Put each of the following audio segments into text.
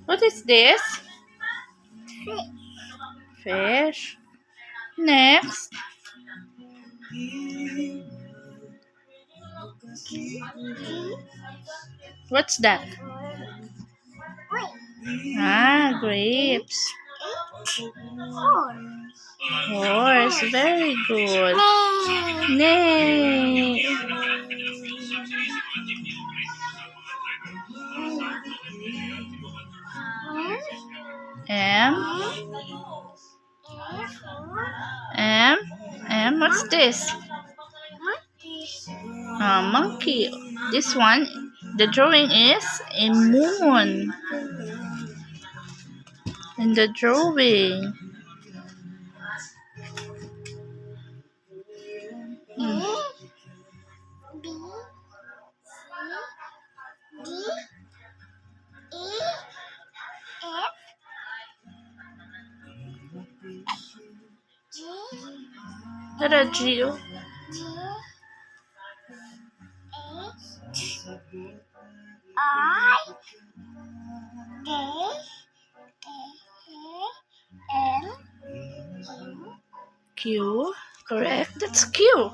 What is this? Fish. Next. What's that? Ah, grapes. Horse. Very good. Nay. M. M. M. What's this? Monkey. This one, the drawing is a moon. In the drawing. What a G. Q. Correct. That's Q.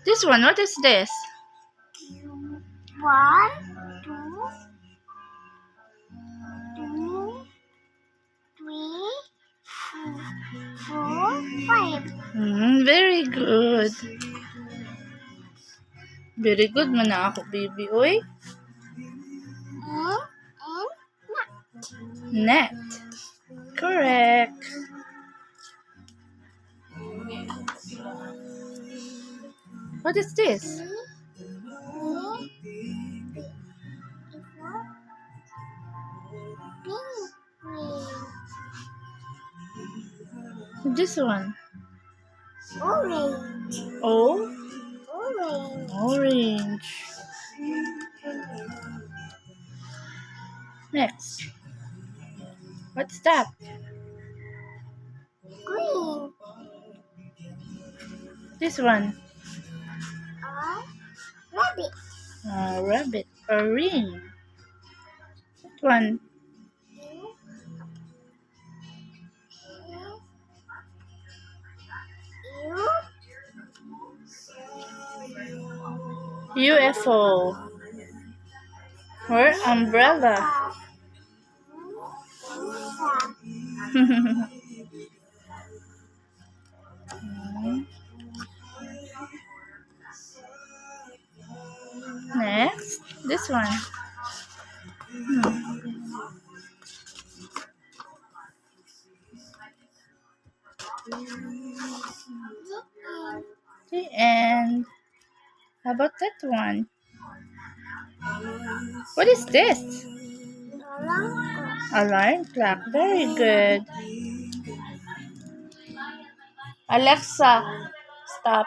This one, what is this? 1, 2, 3, 4, 5. Very good. Very good man na ako, baby. Oy. Net. Correct. What is this? This one. Orange. O. Orange. Orange. Next. What's that? Green. This one. Rabbit. Rabbit. A ring. That one. UFO. Or umbrella. Next, this one. The end. How about that one? What is this? Alarm clock. Very good. Alexa, stop.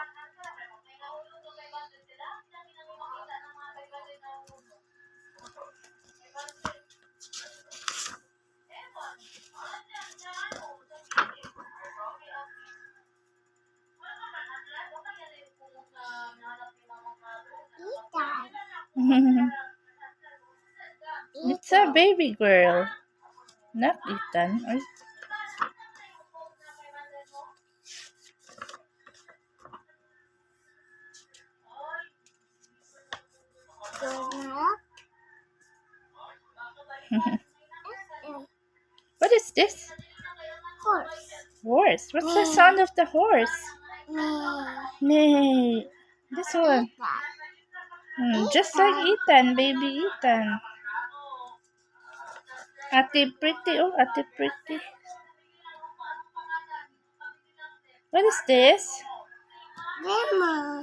It's a baby girl. Not Ethan. What is this? Horse. Horse. What's the sound of the horse? Neigh. Nay. This one. Just like Ethan, baby Ethan. Ate Pretty. Oh, Ate Pretty. What is this? Grandma.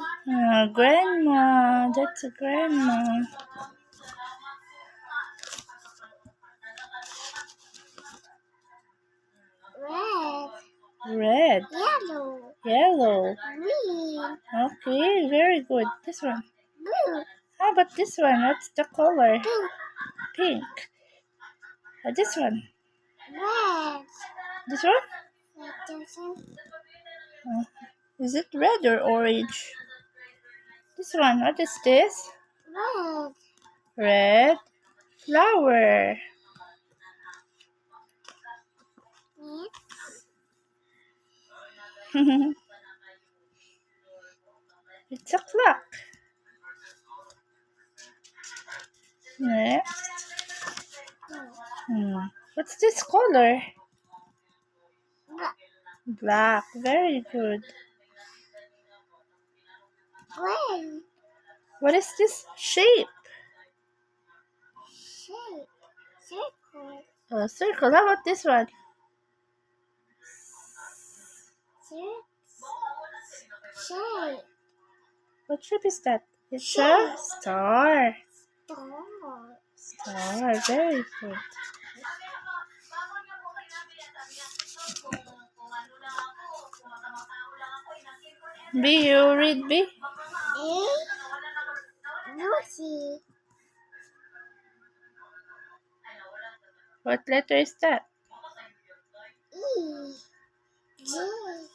Grandma. That's a grandma. Red. Red. Yellow. Yellow. Green. Okay, very good. This one. Blue. How about this one? What's the color? Pink. Pink. This one. Red. This one? Is it red or orange? This one. What is this? Red. Red flower. It's a clock. Next. What's this color? Black. Black. Very good. Green. What is this shape? Shape. Circle. A circle. How about this one? Shape. What shape is that? It's Shape. a star. Star. Star. Very good. B, you read B. A. Lucy. What letter is that? E. G.